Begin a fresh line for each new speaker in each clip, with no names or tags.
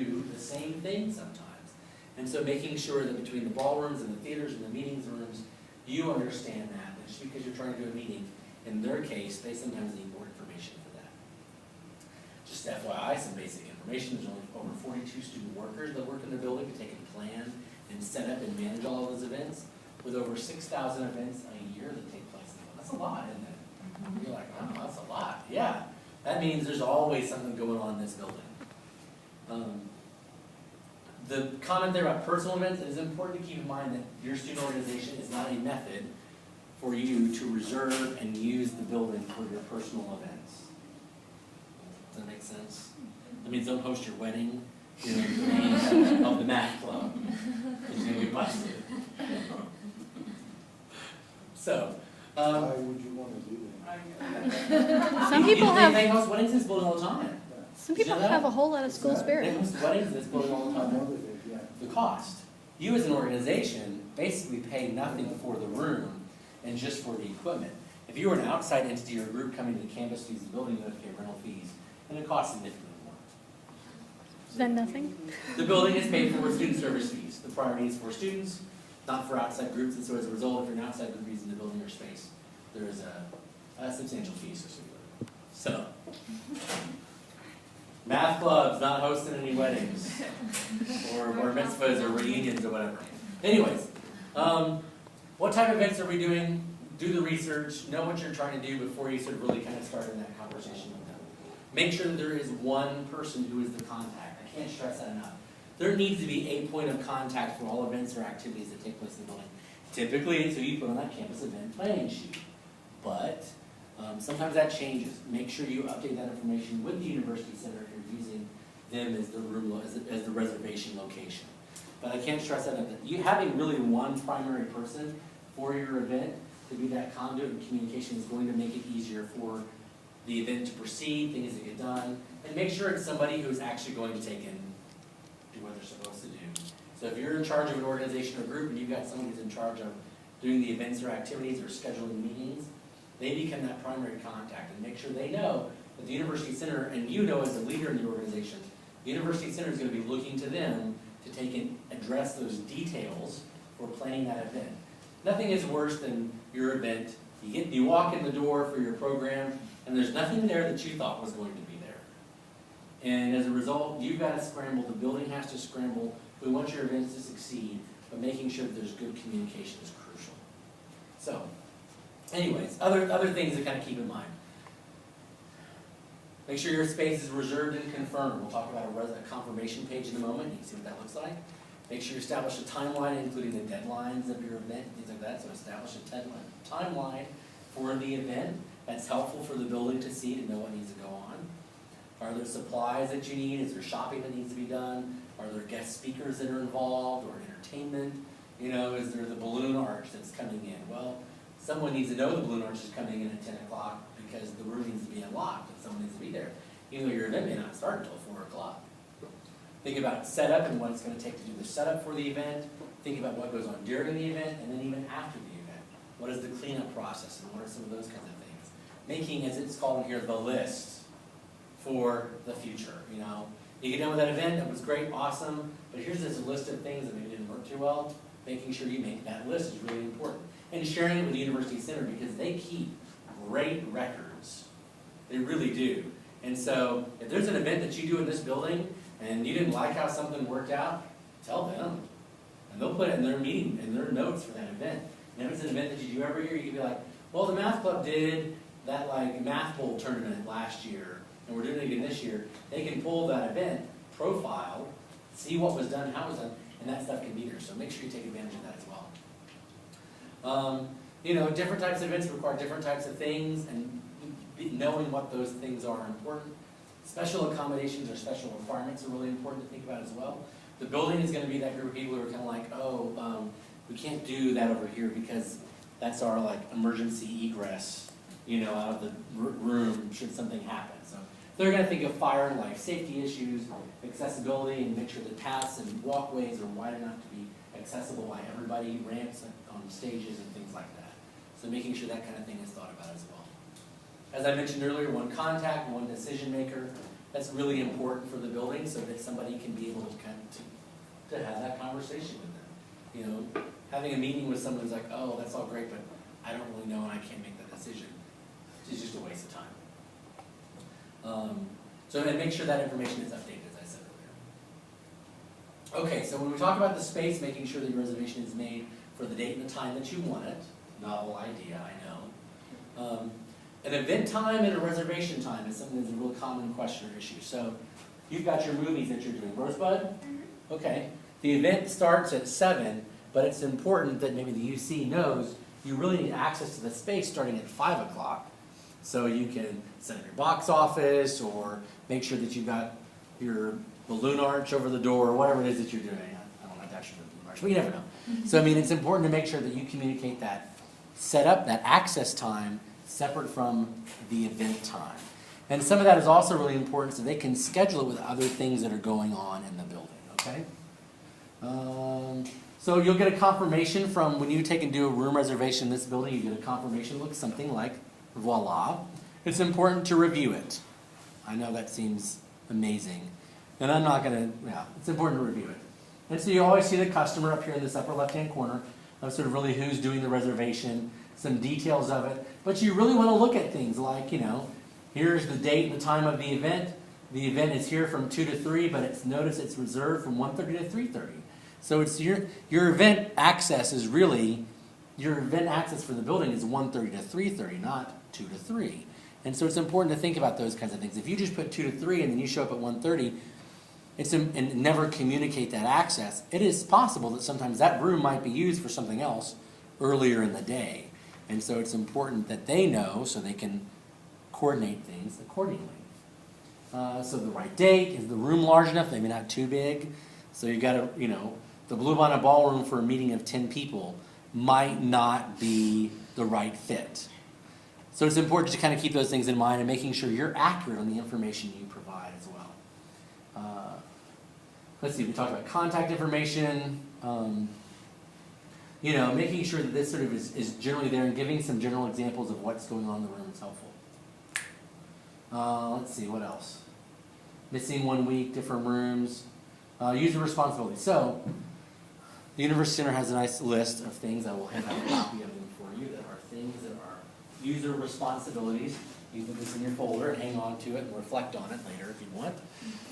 do the same thing sometimes. And so making sure that between the ballrooms and the theaters and the meetings rooms, you understand that. And just because you're trying to do a meeting, in their case, they sometimes need more information for that. Just FYI, some basic information. There's only over 42 student workers that work in the building to take and plan and set up and manage all of those events, with over 6,000 events a year that take place. That's a lot, isn't it? You're like, oh, that's a lot. Yeah, that means there's always something going on in this building. The comment there about personal events, it is important to keep in mind that your student organization is not a method for you to reserve and use the building for your personal events. Does that make sense? That means don't host your wedding, you know, in the name of the math club. It's going to get busted. So,
why would you want to do that?
Some people have.
They host weddings in this building all the time.
Some people have a whole lot of school spirit.
They host weddings in this building all the time. The cost. You as an organization basically pay nothing for the room and just for the equipment. If you were an outside entity or group coming to the campus to use the building, you have to pay rental fees, and it costs significantly more.
Then nothing.
The building is paid for with student service fees. The priority is for students, not for outside groups, and so as a result, if you're an outside group using the building or space, there is a substantial fee associated with it. So, math clubs not hosting any weddings, or mitzvahs or reunions or whatever. Anyways, what type of events are we doing? Do the research, know what you're trying to do before you sort of really kind of start in that conversation with them. Make sure that there is one person who is the contact. I can't stress that enough. There needs to be a point of contact for all events or activities that take place in the building. Typically, it's who you put on that campus event planning sheet. But sometimes that changes. Make sure you update that information with the university center if you're using them as the room, as the reservation location. But I can't stress that enough. You having really one primary person for your event to be that conduit of communication is going to make it easier for the event to proceed, things to get done, and make sure it's somebody who's actually going to take and do what they're supposed to do. So if you're in charge of an organization or group and you've got someone who's in charge of doing the events or activities or scheduling meetings, they become that primary contact and make sure they know that the University Center, and you know as a leader in the organization, the University Center is going to be looking to them to take and address those details for planning that event. Nothing is worse than your event. You walk in the door for your program, and there's nothing there that you thought was going to be there. And as a result, you've got to scramble. The building has to scramble. We want your events to succeed, but making sure that there's good communication is crucial. So, anyways, other things to kind of keep in mind. Make sure your space is reserved and confirmed. We'll talk about a confirmation page in a moment. You can see what that looks like. Make sure you establish a timeline, including the deadlines of your event, things like that. So establish a timeline for the event. That's helpful for the building to see, to know what needs to go on. Are there supplies that you need? Is there shopping that needs to be done? Are there guest speakers that are involved, or entertainment? You know, is there the balloon arch that's coming in? Well, someone needs to know the balloon arch is coming in at 10 o'clock because the room needs to be unlocked and someone needs to be there, even though your event may not start until 4 o'clock. Think about setup and what it's going to take to do the setup for the event. Think about what goes on during the event and then even after the event. What is the cleanup process and what are some of those kinds of things? Making, as it's called in here, the list for the future. You know, you get done with that event, that was great, awesome, but here's this list of things that maybe didn't work too well. Making sure you make that list is really important. And sharing it with the University Center because they keep great records. They really do. And so if there's an event that you do in this building and you didn't like how something worked out, tell them. And they'll put it in their meeting, in their notes for that event. And if it's an event that you do every year, you can be like, well, the math club did that like math bowl tournament last year, and we're doing it again this year. They can pull that event profile, see what was done, how it was done, and that stuff can be there. So make sure you take advantage of that as well. You know, different types of events require different types of things, and knowing what those things are important. Special accommodations or special requirements are really important to think about as well. The building is going to be that group of people who are kind of like, oh, we can't do that over here because that's our like emergency egress, you know, out of the room should something happen. So they're going to think of fire and life safety issues, accessibility, and make sure the paths and walkways are wide enough to be accessible by everybody, ramps on stages and things like that. So making sure that kind of thing is thought about as well. As I mentioned earlier, one contact, one decision maker. That's really important for the building so that somebody can be able to to have that conversation with them. You know, having a meeting with someone who's like, oh, that's all great, but I don't really know and I can't make that decision. It's just a waste of time. So then make sure that information is updated, as I said earlier. Okay, so when we talk about the space, making sure that your reservation is made for the date and the time that you want it. Novel idea, I know. An event time and a reservation time is something that's a real common question or issue. So you've got your movies that you're doing. Rosebud? Okay. The event starts at 7, but it's important that maybe the UC knows you really need access to the space starting at 5 o'clock. So you can set up your box office or make sure that you've got your balloon arch over the door or whatever it is that you're doing. I don't know if that's your balloon arch, but you never know. So I mean, it's important to make sure that you communicate that setup, that access time, separate from the event time. And some of that is also really important so they can schedule it with other things that are going on in the building, okay? So you'll get a confirmation from when you take and do a room reservation in this building, you get a confirmation, looks something like voila. It's important to review it. I know that seems amazing. And I'm not going to, yeah, it's important to review it. And so you always see the customer up here in this upper left-hand corner of sort of really who's doing the reservation, some details of it. But you really want to look at things like, you know, here's the date and the time of the event. The event is here from 2 to 3, but notice it's reserved from 1:30 to 3:30. So it's your event access is really, your event access for the building is 1:30 to 3:30, not 2 to 3. And so it's important to think about those kinds of things. If you just put 2 to 3 and then you show up at 1:30 and never communicate that access, it is possible that sometimes that room might be used for something else earlier in the day. And so it's important that they know so they can coordinate things accordingly. So the right date, is the room large enough? Maybe not too big. So you got to, you know, the Bluebonnet Ballroom for a meeting of 10 people might not be the right fit. So it's important to kind of keep those things in mind and making sure you're accurate on the information you provide as well. Let's see, we talked about contact information. You know, making sure that this sort of is generally there and giving some general examples of what's going on in the room is helpful. Let's see, what else? Missing 1 week, different rooms. User responsibility. So, the University Center has a nice list of things. I will hand out a copy of them for you that are things that are user responsibilities. You can put this in your folder and hang on to it and reflect on it later if you want.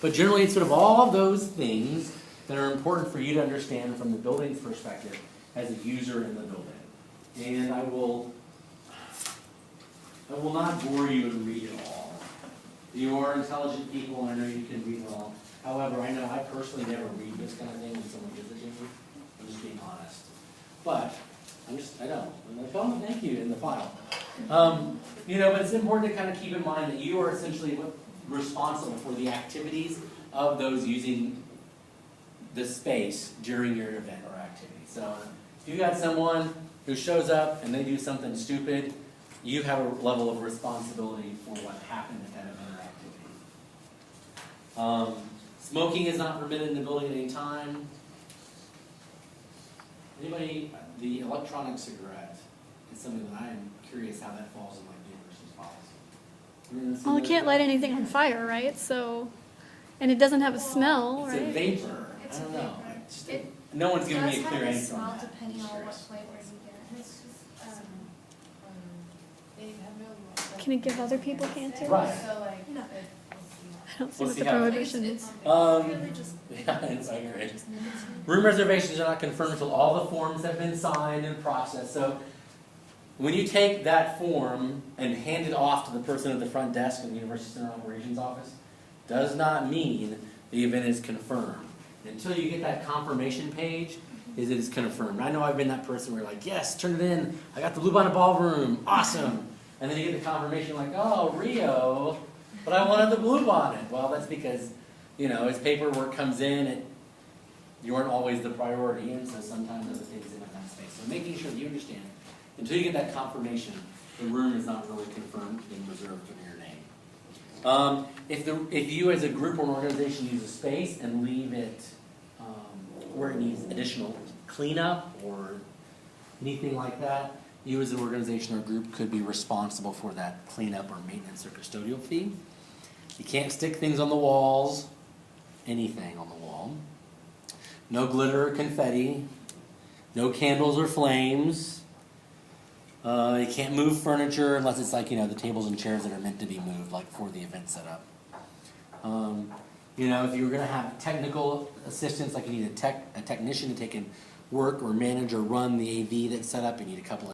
But generally, it's sort of all of those things that are important for you to understand from the building's perspective as a user in the building. And I will not bore you and read it all. You are intelligent people, and I know you can read well. However, I know I personally never read this kind of thing when someone gives it to me. I'm just being honest. But I don't. I'm like, oh, thank you, in the file. You know, but it's important to kind of keep in mind that you are essentially responsible for the activities of those using the space during your event or activity. So if you got someone who shows up and they do something stupid, you have a level of responsibility for what happened at that event or activity. Smoking is not permitted in the building at any time. Anybody, the electronic cigarette is something that I am curious how that falls in like the university's policy.
Well, you can't light anything on fire, right? So, and it doesn't have a smell,
It's
right?
a vapor. I don't know. No one's giving me a clear answer on that.
Depending on what flavors you get. It's just, they have no.
Can it give other people cancer?
Right.
So like, no.
I don't see
We'll
what
see
the
how-
prohibition is.
Yeah, it's accurate. Room reservations are not confirmed until all the forms have been signed and processed. So when you take that form and hand it off to the person at the front desk in the University Center Operations Office, does not mean the event is confirmed. Until you get that confirmation page, it is confirmed. I know I've been that person where you're like, yes, turn it in. I got the Bluebonnet Ballroom. Awesome. And then you get the confirmation like, oh, Rio, but I wanted the Bluebonnet. Well, that's because, you know, as paperwork comes in, you aren't always the priority, and so sometimes other things in that space. So making sure that you understand, until you get that confirmation, the room is not really confirmed and reserved for your name. If you as a group or an organization use a space and leave it where it needs additional cleanup or anything like that, you as an organization or group could be responsible for that cleanup or maintenance or custodial fee. You can't stick things on the walls, anything on the wall. No glitter or confetti. No candles or flames. You can't move furniture unless it's like, the tables and chairs that are meant to be moved, like for the event setup. If you were going to have technical assistance, like you need a technician to take and work or manage or run the AV that's set up, you need a couple of